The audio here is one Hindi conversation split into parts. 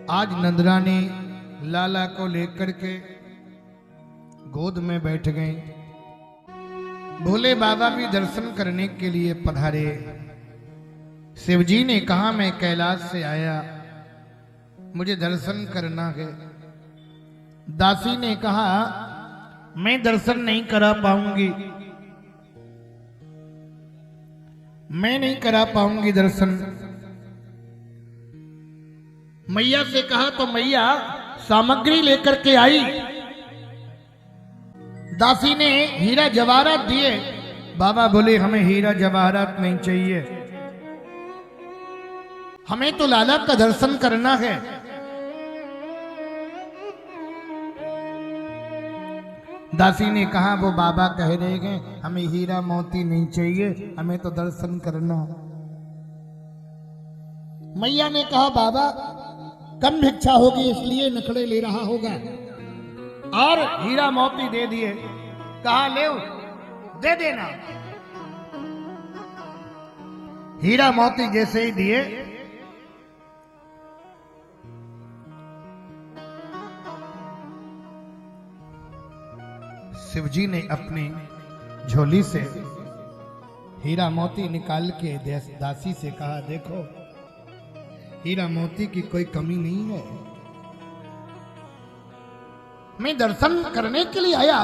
आज नंदरानी लाला को लेकर के गोद में बैठ गई। भोले बाबा भी दर्शन करने के लिए पधारे। शिवजी ने कहा मैं कैलाश से आया, मुझे दर्शन करना है। दासी ने कहा मैं दर्शन नहीं करा पाऊंगी, मैं नहीं करा पाऊंगी दर्शन। मैया से कहा तो मैया सामग्री लेकर के आई। दासी ने हीरा जवाहरात दिए। बाबा बोले हमें हीरा जवाहरात नहीं चाहिए, हमें तो लाला का दर्शन करना है। दासी ने कहा वो बाबा कह रहे हैं हमें हीरा मोती नहीं चाहिए, हमें तो दर्शन करना। मैया ने कहा बाबा कम भिक्षा होगी इसलिए नखड़े ले रहा होगा, और हीरा मोती दे दिए। कहा ले दे देना। हीरा मोती जैसे ही दिए, शिवजी ने अपनी झोली से हीरा मोती निकाल के दासी से कहा देखो हीरा मोती की कोई कमी नहीं है, मैं दर्शन करने के लिए आया।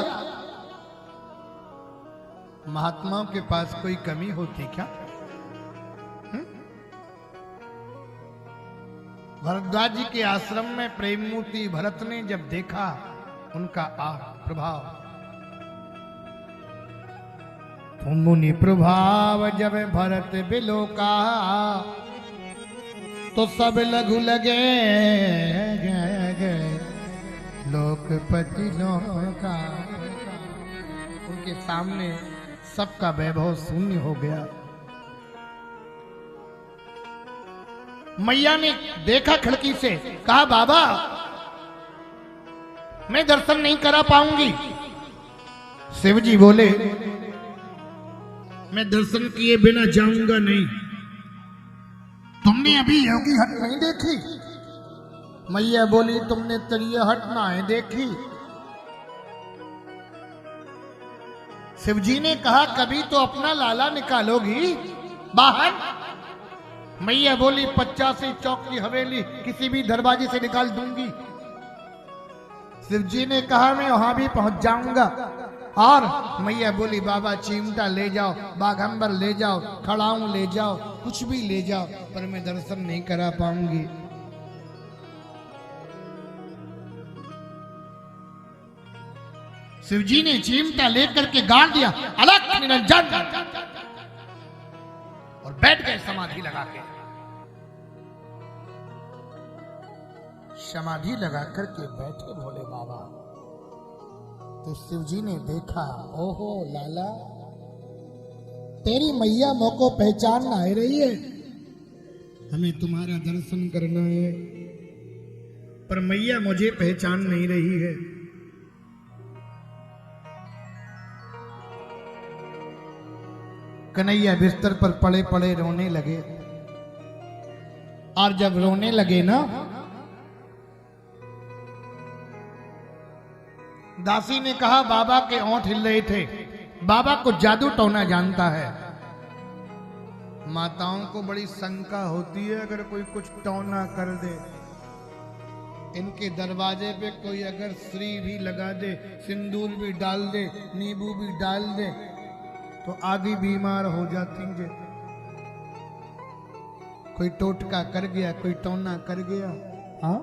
महात्माओं के पास कोई कमी होती क्या? भरद्वाज जी के आश्रम में प्रेम मूर्ति भरत ने जब देखा उनका प्रभाव, मुनि प्रभाव जब भरत बिलोका तो सब लघु लगे लोकपति लोका। उनके सामने सबका वैभव शून्य हो गया। मैया ने देखा खिड़की से, कहा बाबा मैं दर्शन नहीं करा पाऊंगी। शिवजी बोले मैं दर्शन किए बिना जाऊंगा नहीं। तुमने अभी योगी हट नहीं देखी? मैया बोली तुमने तरिय हट ना है देखी। शिवजी ने कहा कभी तो अपना लाला निकालोगी बाहर। मैया बोली 85 चौक की हवेली किसी भी दरवाजे से निकाल दूंगी। शिवजी ने कहा मैं वहां भी पहुंच जाऊंगा। और मैया बोली बाबा चिमटा ले जाओ, बाघंबर ले जाओ, खड़ाऊ ले जाओ, कुछ भी ले जाओ, पर मैं दर्शन नहीं करा पाऊंगी। शिवजी ने चिमटा लेकर के गाड़ दिया अलग निरंजन, और बैठ गए समाधि लगा के। समाधि लगा करके बैठे भोले बाबा। तो शिवजी ने देखा ओहो लाला तेरी मैया मोको पहचान आ रही है, हमें तुम्हारा दर्शन करना है, पर मैया मुझे पहचान नहीं रही है। कन्हैया बिस्तर पर पड़े पड़े रोने लगे। और जब रोने लगे ना, दासी ने कहा बाबा के ओंठ हिल रहे थे, बाबा को जादू टोना जानता है। माताओं को बड़ी शंका होती है अगर कोई कुछ टोना कर दे। इनके दरवाजे पे कोई अगर श्री भी लगा दे, सिंदूर भी डाल दे, नींबू भी डाल दे, तो आदि बीमार हो जाती है। कोई टोटका कर गया, कोई टोना कर गया। हाँ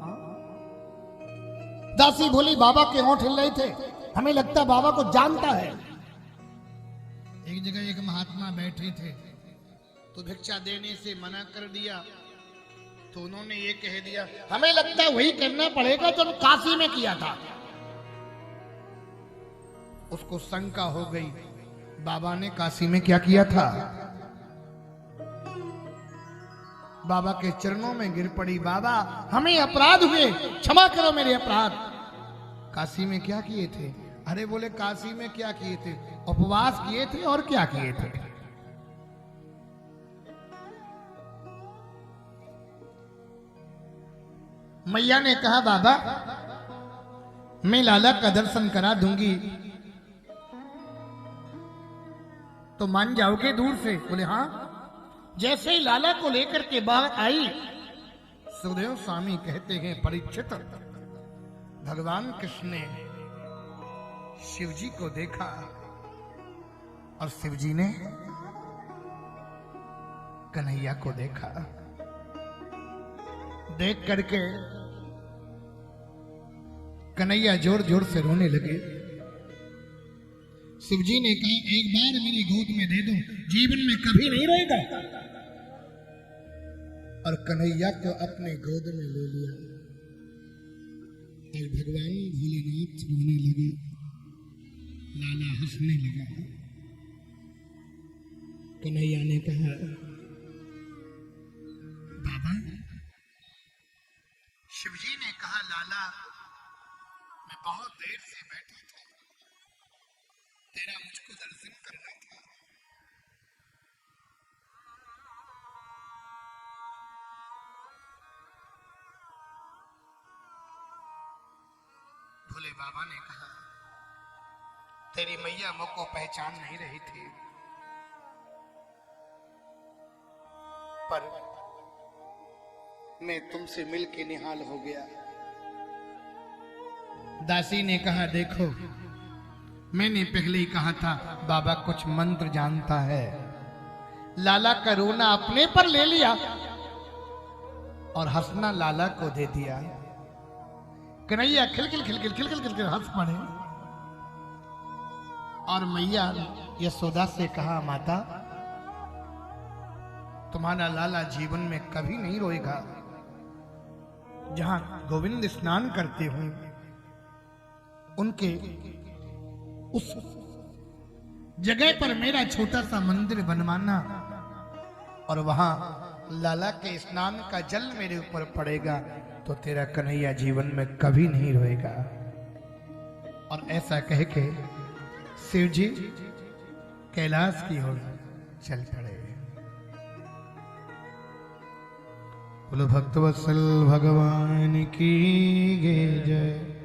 दासी बोली बाबा के होंठ हिल रहे थे, हमें लगता बाबा को जानता है। एक जगह एक महात्मा बैठे थे तो भिक्षा देने से मना कर दिया, तो उन्होंने ये कह दिया हमें लगता वही करना पड़ेगा जो काशी में किया था। उसको शंका हो गई बाबा ने काशी में क्या किया था। बाबा के चरणों में गिर पड़ी, बाबा हमें अपराध हुए, क्षमा करो मेरे अपराध। काशी में क्या किए थे? अरे बोले काशी में क्या किए थे? उपवास किए थे और क्या किए थे? मैया ने कहा बाबा मैं लाला का दर्शन करा दूंगी तो मान जाओगे दूर से? बोले हाँ। जैसे ही लाला को लेकर के बाहर आई, सुखदेव स्वामी कहते हैं परीक्षित, भगवान कृष्ण ने शिव जी को देखा और शिव जी ने कन्हैया को देखा। देख करके कन्हैया जोर जोर से रोने लगे। शिव जी ने कहा एक बार मेरी गोद में दे दो, जीवन में कभी नहीं रोएगा। और कन्हैया को अपने गोद में ले लिया और भगवान भोलेनाथ रोने लगे, लाला हंसने लगा। कन्हैया ने कहा बाबा शिवजी ने कहा लाला मैं बहुत देर से बैठा था, तेरा मुझको दर्शन करना था। भोले बाबा ने कहा तेरी मैया मुझको पहचान नहीं रही थी, पर मैं तुमसे मिलके निहाल हो गया। दासी ने कहा देखो मैंने पहले ही कहा था बाबा कुछ मंत्र जानता है। लाला का रोना अपने पर ले लिया और हंसना लाला को दे दिया। कन्हैया खिलखिल खिलखिल खिलखिल खिलखिल हंस पड़े और मैया यशोदा से कहा माता तुम्हारा लाला जीवन में कभी नहीं रोएगा। जहां गोविंद स्नान करते हुए उनके उस जगह पर मेरा छोटा सा मंदिर बनवाना और वहां लाला के स्नान का जल मेरे ऊपर पड़ेगा तो तेरा कन्हैया जीवन में कभी नहीं रोएगा। और ऐसा कह के शिव जी कैलाश की ओर चल पड़े। बोलो भक्तवत्सल भगवान की जय।